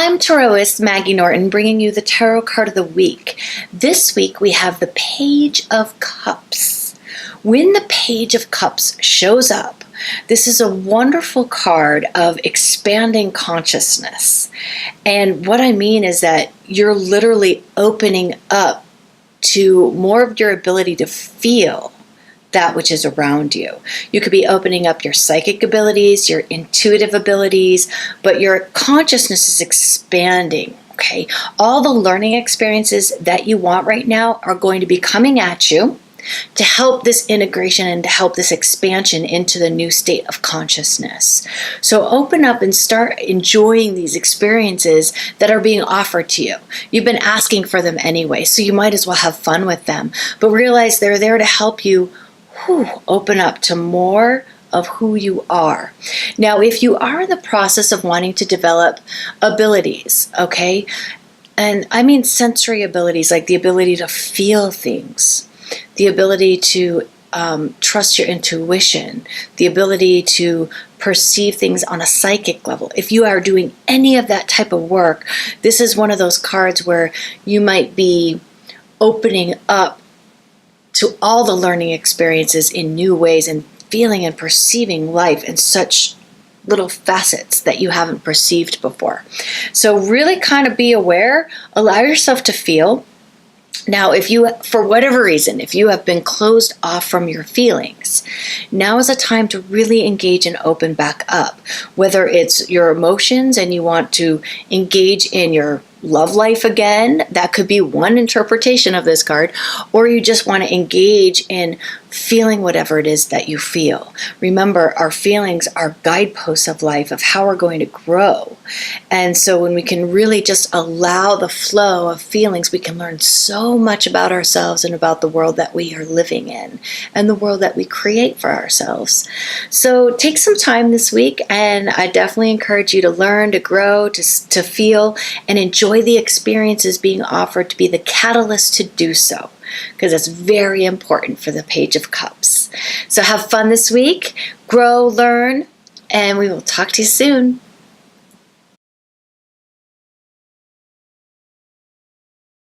I'm Tarotist Maggie Norton, bringing you the Tarot card of the week. This week we have the Page of Cups. When the Page of Cups shows up, this is a wonderful card of expanding consciousness. And what I mean is that you're literally opening up to more of your ability to feel that which is around you. You could be opening up your psychic abilities, your intuitive abilities, but your consciousness is expanding, okay? All the learning experiences that you want right now are going to be coming at you to help this integration and to help this expansion into the new state of consciousness. So open up and start enjoying these experiences that are being offered to you. You've been asking for them anyway, so you might as well have fun with them, but realize they're there to help you open up to more of who you are. Now, if you are in the process of wanting to develop abilities, okay, and I mean sensory abilities, like the ability to feel things, the ability to trust your intuition, the ability to perceive things on a psychic level. If you are doing any of that type of work, this is one of those cards where you might be opening up to all the learning experiences in new ways and feeling and perceiving life in such little facets that you haven't perceived before. So really kind of be aware, allow yourself to feel. Now, if you, for whatever reason, if you have been closed off from your feelings, now is a time to really engage and open back up. Whether it's your emotions and you want to engage in your love life again, that could be one interpretation of this card, or you just want to engage in feeling whatever it is that you feel. Remember, our feelings are guideposts of life, of how we're going to grow. And so when we can really just allow the flow of feelings, we can learn so much about ourselves and about the world that we are living in and the world that we create for ourselves. So take some time this week, and I definitely encourage you to learn, to grow, to feel, and enjoy the experiences being offered, to be the catalyst to do so, because it's very important for the Page of Cups. So have fun this week, grow, learn, and we will talk to you soon.